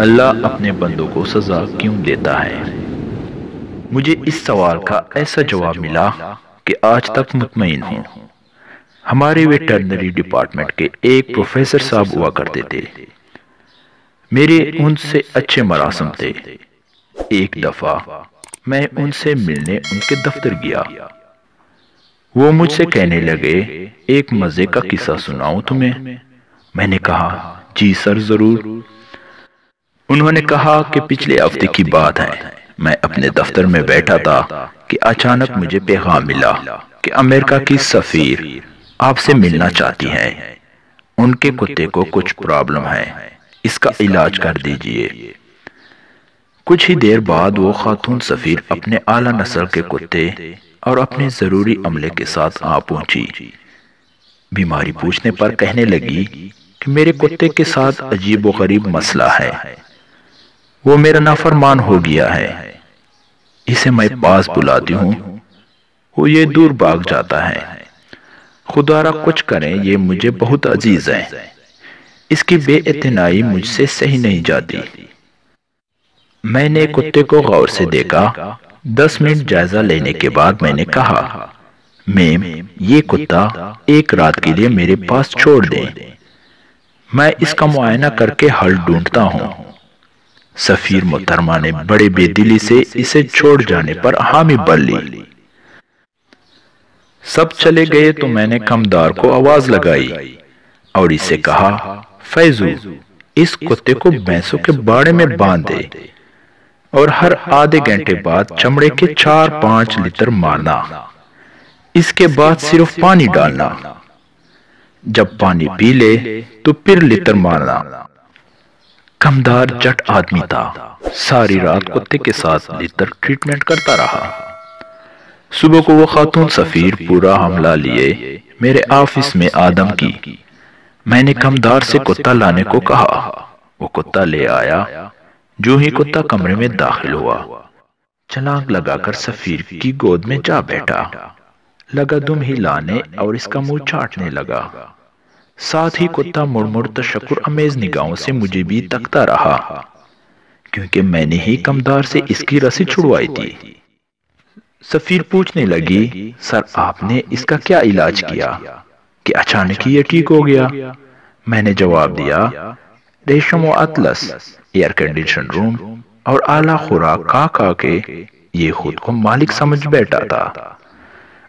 اللہ اپنے بندوں کو سزا کیوں دیتا ہے؟ مجھے اس سوال کا ایسا جواب ملا کہ آج تک مطمئن ہوں۔ ہمارے ویٹرنری ڈپارٹمنٹ کے ایک پروفیسر صاحب ہوا کرتے تھے۔ میرے ان سے اچھے مراسم تھے۔ ایک دفعہ میں ان سے ملنے ان کے دفتر گیا۔ وہ مجھ سے کہنے لگے، ایک مزے کا قصہ سناؤں تمہیں؟ میں نے کہا، جی سر ضرور۔ انہوں نے کہا کہ پچھلے ہفتے کی بات ہے، میں اپنے دفتر میں بیٹھا تھا کہ اچانک مجھے پیغام ملا کہ امریکہ کی سفیر آپ سے ملنا چاہتی ہیں۔ ان کے کتے کو کچھ پرابلم ہے، اس کا علاج کر دیجئے۔ کچھ ہی دیر بعد وہ خاتون سفیر اپنے اعلیٰ نسل کے کتے اور اپنے ضروری عملے کے ساتھ آ پہنچی۔ بیماری پوچھنے پر کہنے لگی کہ میرے کتے کے ساتھ عجیب و غریب مسئلہ ہے، وہ میرا نافرمان ہو گیا ہے۔ اسے میں پاس بلاتی ہوں، وہ یہ دور بھاگ جاتا ہے۔ خدا را کچھ کریں، یہ مجھے بہت عزیز ہے۔ اس کی بے اعتنائی مجھ سے سہی نہیں جاتی۔ میں نے کتے کو غور سے دیکھا۔ 10 منٹ جائزہ لینے کے بعد میں نے کہا، میم یہ کتا ایک رات کے لیے میرے پاس چھوڑ دیں، میں اس کا معائنہ کر کے حل ڈھونڈتا ہوں۔ سفیر محترمہ نے بڑے بے دلی سے اسے چھوڑ جانے پر حامی بھر لی۔ سب چلے گئے تو میں نے کمدار کو آواز لگائی اور اس سے کہا، فیضو اس کتے کو بھینسوں کے باڑے میں باندھ دے اور ہر آدھے گھنٹے بعد چمڑے کے 4-5 لیٹر مارنا، اس کے بعد صرف پانی ڈالنا، جب پانی پی لے تو پھر لیٹر مارنا۔ کمدار جٹ آدمی تھا، ساری رات کتے کے ساتھ لیٹر ٹریٹمنٹ کرتا رہا۔ صبح کو وہ خاتون سفیر پورا حملہ لیے میرے آفس میں آدم کی۔ میں نے کمدار سے کتا لانے کو کہا، وہ کتا لے آیا۔ جو ہی کتا کمرے میں داخل ہوا، چھلانگ لگا کر سفیر کی گود میں جا بیٹھا، لگا دم ہلانے اور اس کا منہ چاٹنے لگا۔ ساتھ ہی کتا مڑ مڑ تشکر امیز نگاہوں سے مجھے بھی تکتا رہا، کیونکہ میں نے ہی کمدار سے اس کی رسی چھڑوائی تھی۔ سفیر پوچھنے لگی، سر آپ نے اس کا کیا علاج کیا کہ اچانک ہی یہ ٹھیک ہو گیا؟ میں نے جواب دیا، ریشم و اطلس، ایئر کنڈیشن روم اور اعلیٰ خوراک کھا کھا کے یہ خود کو مالک سمجھ بیٹھا تھا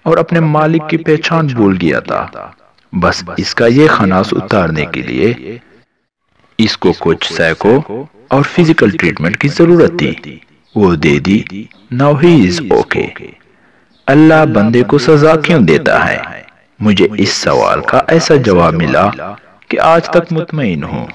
اور اپنے مالک کی پہچان بھول گیا تھا۔ بس اس کا یہ خناس اتارنے کے لیے اس کو کچھ سائیکو اور فزیکل ٹریٹمنٹ کی ضرورت تھی، وہ دے دی۔ Now he is okay۔ اللہ بندے کو سزا کیوں دیتا ہے؟ مجھے اس سوال کا ایسا جواب ملا کہ آج تک مطمئن ہوں۔